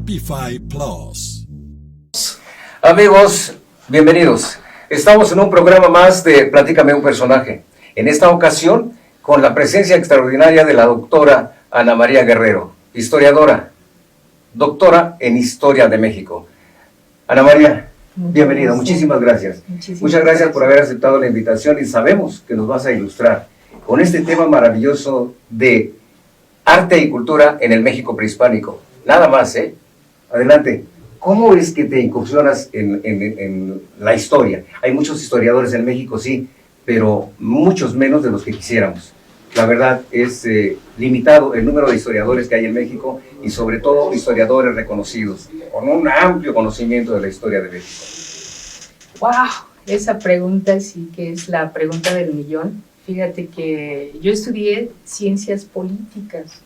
P5 Plus. Amigos, bienvenidos. Estamos en un programa más de Platícame un personaje. En esta ocasión, con la presencia extraordinaria de la doctora Ana María Guerrero, historiadora, doctora en Historia de México. Ana María, bienvenida, muchísimas gracias. Muchas gracias por haber aceptado la invitación y sabemos que nos vas a ilustrar con este tema maravilloso de arte y cultura en el México prehispánico. Nada más, ¿eh? Adelante. ¿Cómo es que te incursionas en la historia? Hay muchos historiadores en México, sí, pero muchos menos de los que quisiéramos. La verdad es limitado el número de historiadores que hay en México y sobre todo historiadores reconocidos, con un amplio conocimiento de la historia de México. ¡Wow! Esa pregunta sí que es la pregunta del millón. Fíjate que yo estudié ciencias políticas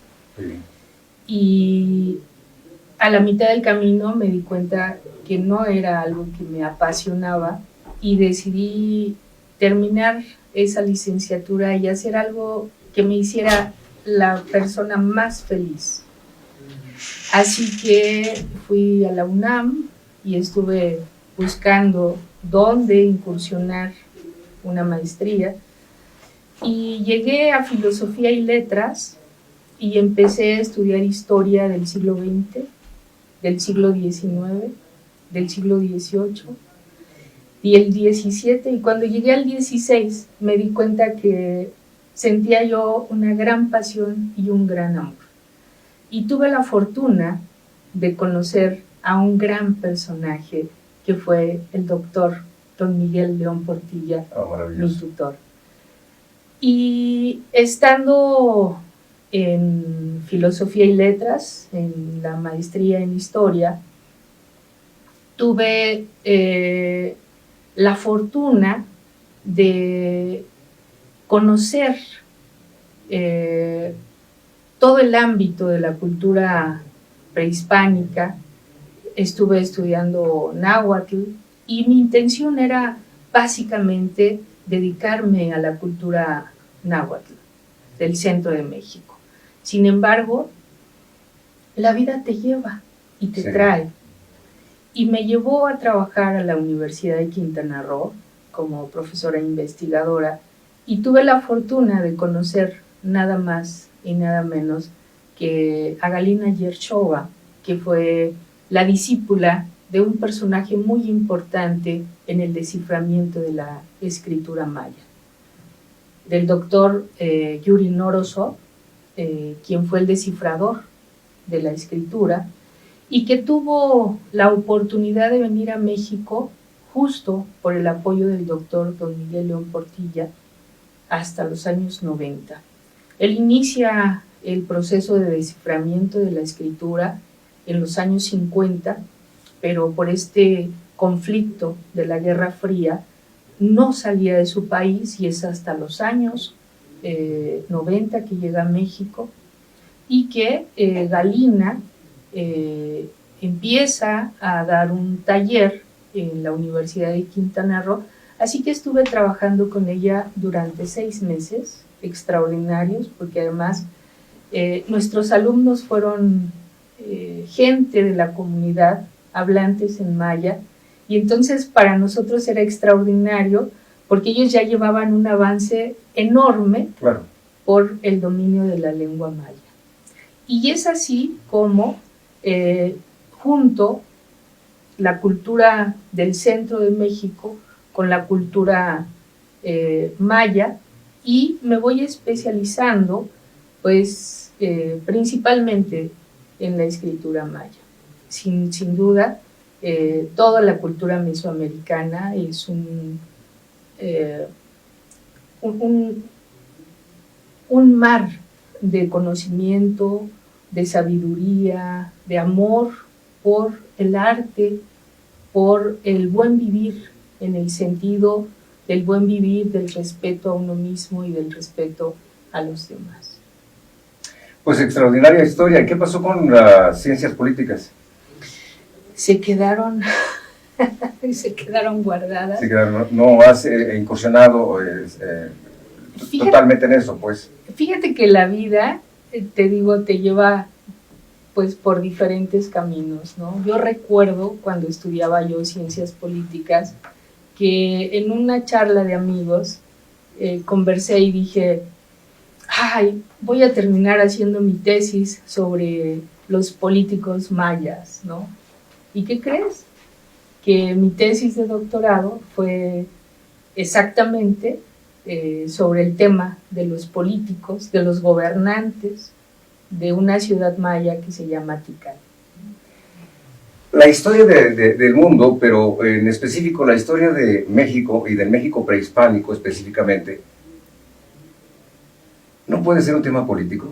y a la mitad del camino me di cuenta que no era algo que me apasionaba y decidí terminar esa licenciatura y hacer algo que me hiciera la persona más feliz. Así que fui a la UNAM y estuve buscando dónde incursionar una maestría y llegué a Filosofía y Letras y empecé a estudiar historia del siglo XX, del siglo XIX, del siglo XVIII y el XVII, y cuando llegué al XVI me di cuenta que sentía yo una gran pasión y un gran amor. Y tuve la fortuna de conocer a un gran personaje que fue el doctor don Miguel León Portilla, mi tutor. Y estando en Filosofía y Letras, en la maestría en Historia, tuve la fortuna de conocer todo el ámbito de la cultura prehispánica. Estuve estudiando náhuatl y mi intención era básicamente dedicarme a la cultura náhuatl del centro de México. Sin embargo, la vida te lleva y te trae. Y me llevó a trabajar a la Universidad de Quintana Roo como profesora investigadora y tuve la fortuna de conocer nada más y nada menos que a Galina Yerchova, que fue la discípula de un personaje muy importante en el desciframiento de la escritura maya, del doctor Yuri Norosov, quien fue el descifrador de la escritura y que tuvo la oportunidad de venir a México justo por el apoyo del doctor don Miguel León Portilla hasta los años 90. Él inicia el proceso de desciframiento de la escritura en los años 50, pero por este conflicto de la Guerra Fría no salía de su país y es hasta los años 90 que llega a México y que Galina empieza a dar un taller en la Universidad de Quintana Roo, así que estuve trabajando con ella durante 6 meses, extraordinarios, porque además nuestros alumnos fueron gente de la comunidad, hablantes en maya, y entonces para nosotros era extraordinario porque ellos ya llevaban un avance enorme por el dominio de la lengua maya. Y es así como junto la cultura del centro de México con la cultura maya y me voy especializando pues principalmente en la escritura maya. Sin duda, toda la cultura mesoamericana es un mar de conocimiento, de sabiduría, de amor por el arte, por el buen vivir, en el sentido del buen vivir, del respeto a uno mismo y del respeto a los demás. Pues extraordinaria historia. ¿Qué pasó con las ciencias políticas? Se quedaron guardadas. No has incursionado totalmente en eso, pues. Fíjate que la vida, te digo, te lleva pues por diferentes caminos, ¿no? Yo recuerdo cuando estudiaba yo ciencias políticas que en una charla de amigos conversé y dije, ay, voy a terminar haciendo mi tesis sobre los políticos mayas, ¿no? ¿Y qué crees? Que mi tesis de doctorado fue exactamente sobre el tema de los políticos, de los gobernantes de una ciudad maya que se llama Tikal. La historia del mundo, pero en específico la historia de México y del México prehispánico específicamente, ¿no puede ser un tema político?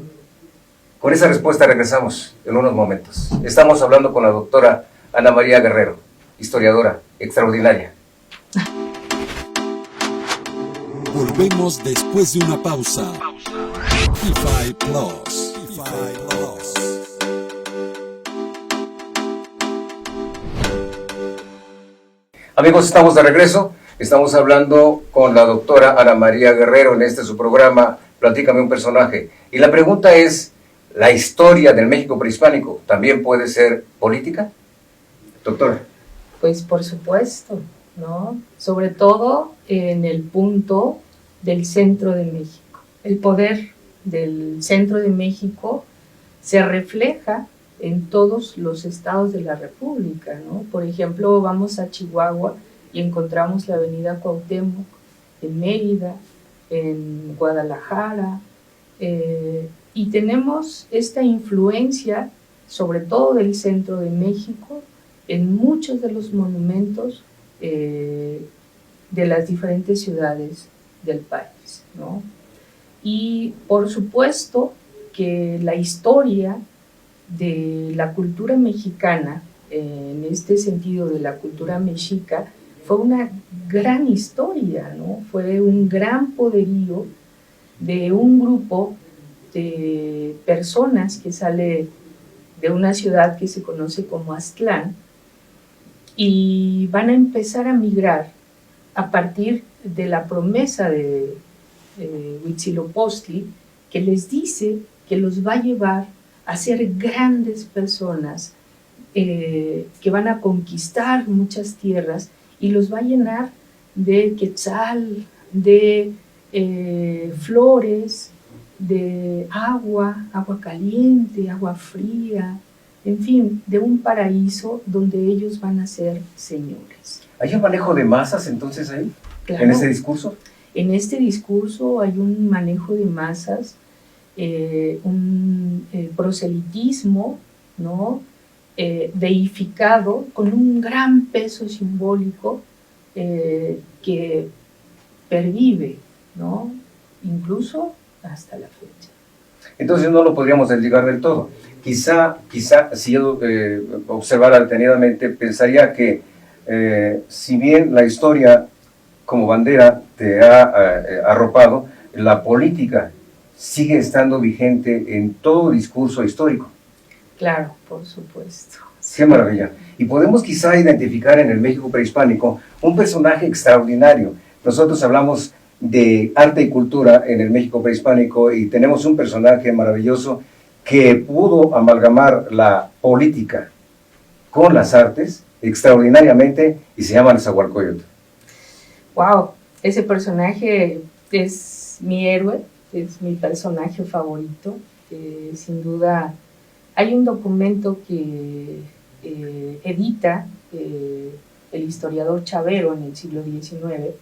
Con esa respuesta regresamos en unos momentos. Estamos hablando con la doctora Ana María Guerrero, historiadora extraordinaria. Volvemos después de una pausa. Wi-Fi Plus. Amigos, estamos de regreso. Estamos hablando con la doctora Ana María Guerrero en su programa Platícame un personaje. Y la pregunta es, ¿la historia del México prehispánico también puede ser política? Doctora. Pues por supuesto, ¿no? Sobre todo en el punto del centro de México. El poder del centro de México se refleja en todos los estados de la República, ¿no? Por ejemplo, vamos a Chihuahua y encontramos la avenida Cuauhtémoc, en Mérida, en Guadalajara, y tenemos esta influencia, sobre todo del centro de México, en muchos de los monumentos de las diferentes ciudades del país, ¿no? Y por supuesto que la historia de la cultura mexicana, en este sentido de la cultura mexica, fue una gran historia, ¿no? Fue un gran poderío de un grupo de personas que sale de una ciudad que se conoce como Aztlán y van a empezar a migrar a partir de la promesa de Huitzilopochtli, que les dice que los va a llevar a ser grandes personas, que van a conquistar muchas tierras y los va a llenar de quetzal, de flores, de agua caliente, agua fría, en fin, de un paraíso donde ellos van a ser señores. ¿Hay un manejo de masas entonces ahí? Claro. ¿En ese discurso? En este discurso hay un manejo de masas, un proselitismo, ¿no? Deificado, con un gran peso simbólico que pervive, ¿no? Incluso hasta la fecha. Entonces no lo podríamos desligar del todo. Quizá si yo observara detenidamente, pensaría que si bien la historia como bandera te ha arropado, la política sigue estando vigente en todo discurso histórico. Claro, por supuesto. ¡Qué maravilla! Y podemos quizá identificar en el México prehispánico un personaje extraordinario. Nosotros hablamos de arte y cultura en el México prehispánico y tenemos un personaje maravilloso que pudo amalgamar la política con las artes extraordinariamente y se llama Nezahualcóyotl. ¡Wow! Ese personaje es mi héroe, es mi personaje favorito. Sin duda, hay un documento que edita el historiador Chavero en el siglo XIX,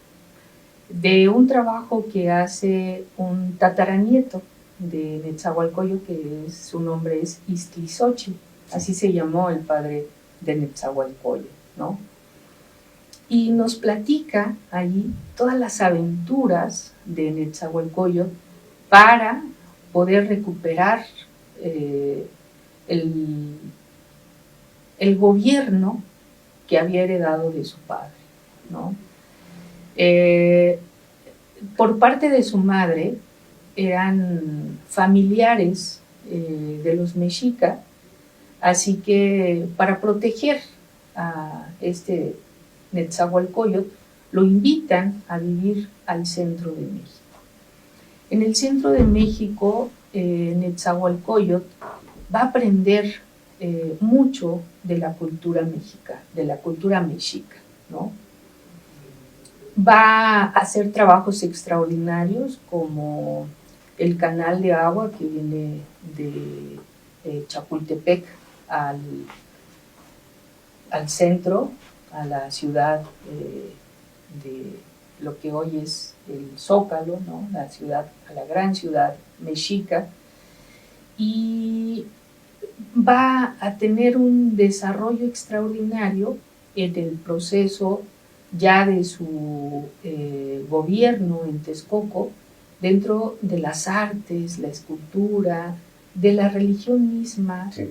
de un trabajo que hace un tataranieto de Netzahualcóyotl, que su nombre es Iztlizóchitl, así se llamó el padre de Netzahualcóyotl, ¿no? Y nos platica allí todas las aventuras de Netzahualcóyotl para poder recuperar el gobierno que había heredado de su padre, ¿no? Por parte de su madre eran familiares de los mexica, así que para proteger a este Netzahualcóyotl lo invitan a vivir al centro de México. En el centro de México, Netzahualcóyotl va a aprender mucho de la cultura mexica, ¿no? Va a hacer trabajos extraordinarios como el canal de agua que viene de Chapultepec al centro, a la ciudad de lo que hoy es el Zócalo, ¿no? La gran ciudad mexica, y va a tener un desarrollo extraordinario en el proceso ya de su gobierno en Texcoco, dentro de las artes, la escultura, de la religión misma. Sí.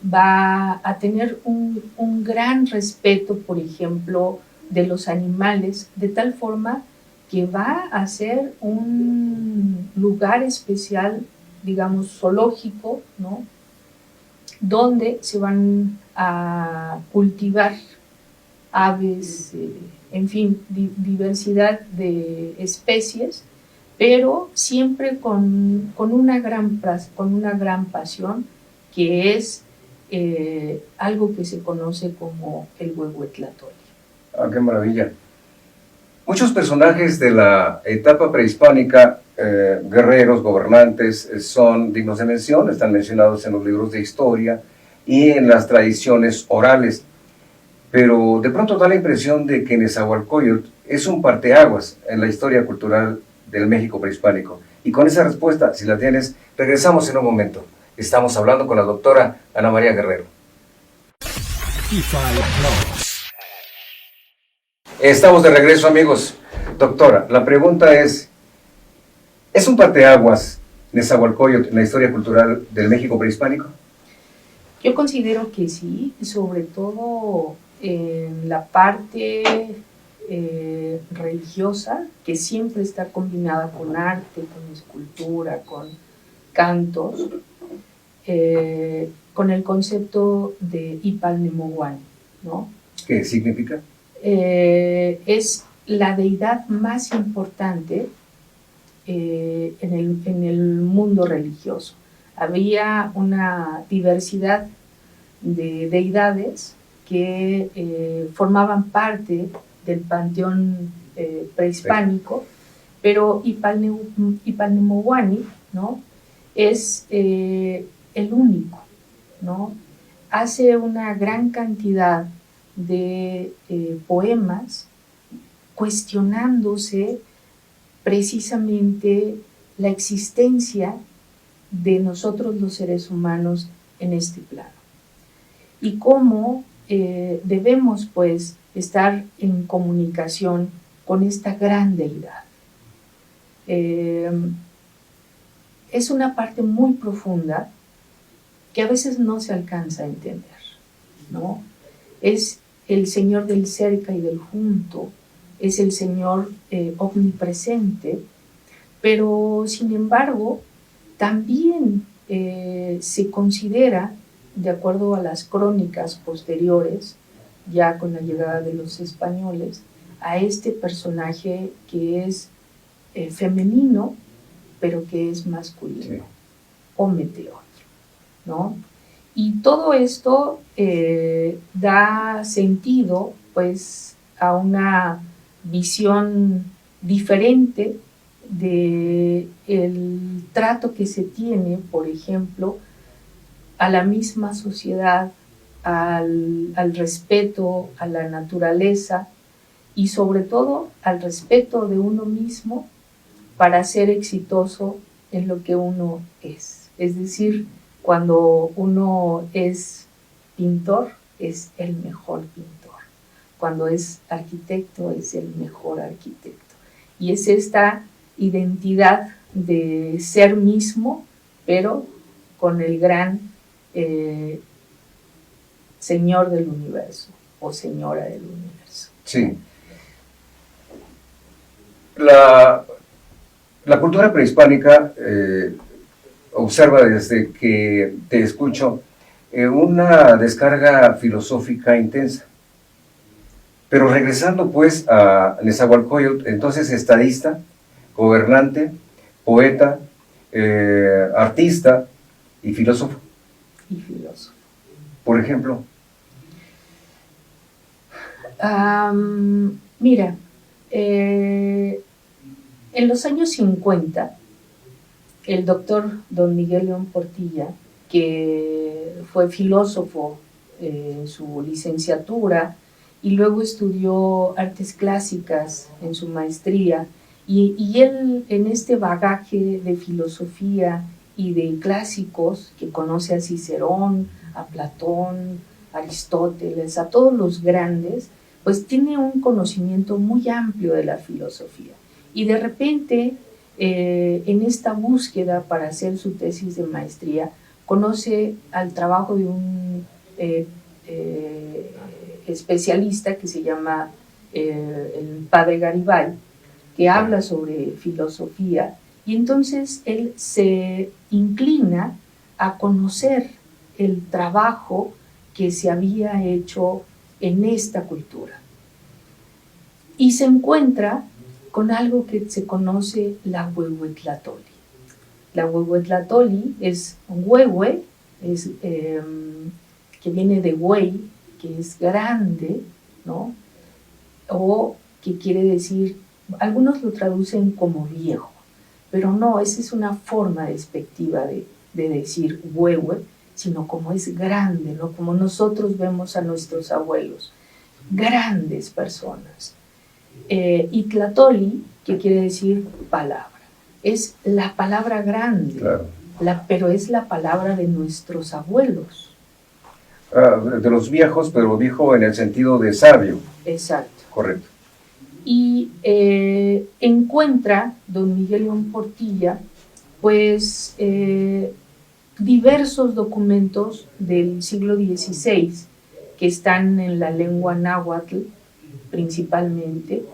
Va a tener un gran respeto, por ejemplo, de los animales, de tal forma que va a ser un lugar especial, digamos, zoológico, ¿no? Donde se van a cultivar aves, en fin, diversidad de especies, pero siempre con una gran pasión, que es algo que se conoce como el huehuetlatoli. Ah, qué maravilla. Muchos personajes de la etapa prehispánica, guerreros, gobernantes, son dignos de mención, están mencionados en los libros de historia y en las tradiciones orales, pero de pronto da la impresión de que Nezahualcóyotl es un parteaguas en la historia cultural del México prehispánico. Y con esa respuesta, si la tienes, regresamos en un momento. Estamos hablando con la doctora Ana María Guerrero. P5 Plus. Estamos de regreso, amigos. Doctora, la pregunta ¿es un parteaguas Nezahualcóyotl en la historia cultural del México prehispánico? Yo considero que sí, sobre todo en la parte religiosa, que siempre está combinada con arte, con escultura, con cantos, con el concepto de Ipalnemohuani, ¿no? ¿Qué significa? Es la deidad más importante en el mundo religioso. Había una diversidad de deidades que formaban parte del panteón prehispánico, pero Ipalnemohuani, ¿no? Es el único, ¿no? Hace una gran cantidad de poemas cuestionándose precisamente la existencia de nosotros los seres humanos en este plano y cómo debemos pues estar en comunicación con esta gran deidad. Es una parte muy profunda que a veces no se alcanza a entender, ¿no? Es el Señor del cerca y del junto, es el Señor omnipresente, pero sin embargo también se considera, de acuerdo a las crónicas posteriores, ya con la llegada de los españoles, a este personaje que es femenino, pero que es masculino, sí, o meteor, ¿no? Y todo esto da sentido, pues, a una visión diferente de el trato que se tiene, por ejemplo, a la misma sociedad, al respeto a la naturaleza y sobre todo al respeto de uno mismo para ser exitoso en lo que uno es. Es decir, cuando uno es pintor, es el mejor pintor. Cuando es arquitecto, es el mejor arquitecto. Y es esta identidad de ser mismo, pero con el gran Señor del universo o Señora del universo. Sí. La cultura prehispánica observa desde que te escucho una descarga filosófica intensa. Pero regresando pues a Nezahualcóyotl, entonces estadista, gobernante, poeta, artista y filósofo. y filósofo. Por ejemplo, Mira, en los años 50, el doctor don Miguel León Portilla, que fue filósofo en su licenciatura y luego estudió artes clásicas en su maestría, y él, en este bagaje de filosofía y de clásicos, que conoce a Cicerón, a Platón, a Aristóteles, a todos los grandes, pues tiene un conocimiento muy amplio de la filosofía. Y de repente, en esta búsqueda para hacer su tesis de maestría, conoce al trabajo de un especialista que se llama el padre Garibay, que habla sobre filosofía, y entonces él se inclina a conocer el trabajo que se había hecho en esta cultura. Y se encuentra con algo que se conoce la Huehuetlatoli. La Huehuetlatoli es un huehue, que viene de güey, que es grande, ¿no? O que quiere decir, algunos lo traducen como viejo, pero no, esa es una forma despectiva de decir huehue, sino como es grande, ¿no? Como nosotros vemos a nuestros abuelos, grandes personas. Y tlatoli, que quiere decir palabra, es la palabra grande, claro. Pero es la palabra de nuestros abuelos. De los viejos, pero viejo en el sentido de sabio. Exacto. Correcto. Y encuentra don Miguel León Portilla, pues, diversos documentos del siglo XVI que están en la lengua náhuatl principalmente,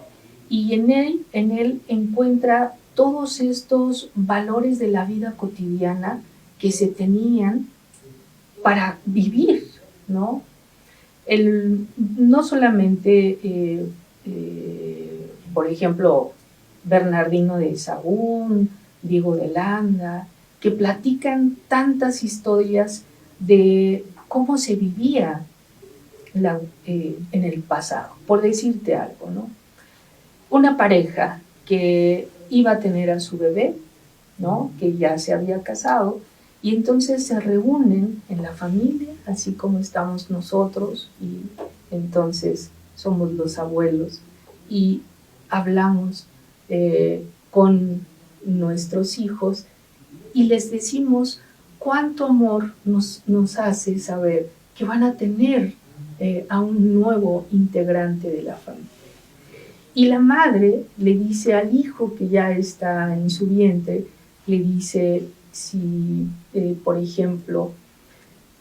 y en él encuentra todos estos valores de la vida cotidiana que se tenían para vivir, ¿no? No solamente, por ejemplo, Bernardino de Sahagún, Diego de Landa, que platican tantas historias de cómo se vivía en el pasado. Por decirte algo, ¿no? Una pareja que iba a tener a su bebé, ¿no? Que ya se había casado, y entonces se reúnen en la familia, así como estamos nosotros, y entonces somos los abuelos, y hablamos con nuestros hijos y les decimos cuánto amor nos hace saber que van a tener a un nuevo integrante de la familia. Y la madre le dice al hijo que ya está en su vientre, le dice, si, por ejemplo,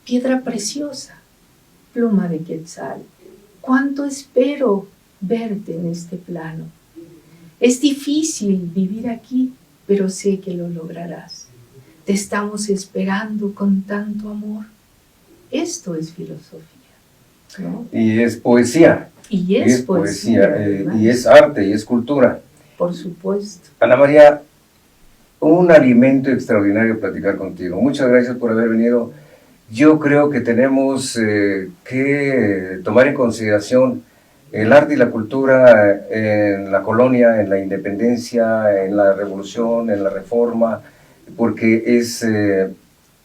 piedra preciosa, pluma de quetzal, cuánto espero verte en este plano. Es difícil vivir aquí, pero sé que lo lograrás. Te estamos esperando con tanto amor. Esto es filosofía, ¿no? Y es poesía. Y es poesía, y es arte, y es cultura. Por supuesto. Ana María, un alimento extraordinario platicar contigo. Muchas gracias por haber venido. Yo creo que tenemos que tomar en consideración el arte y la cultura en la colonia, en la independencia, en la revolución, en la reforma, porque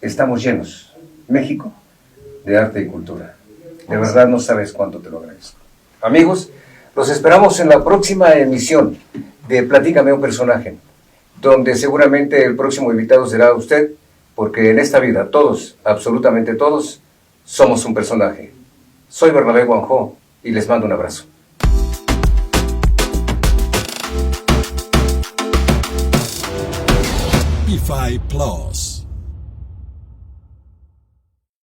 estamos llenos, México, de arte y cultura. De verdad no sabes cuánto te lo agradezco. Amigos, los esperamos en la próxima emisión de Platícame un personaje, donde seguramente el próximo invitado será usted, porque en esta vida todos, absolutamente todos, somos un personaje. Soy Bernabé Guanjó y les mando un abrazo. P5 Plus.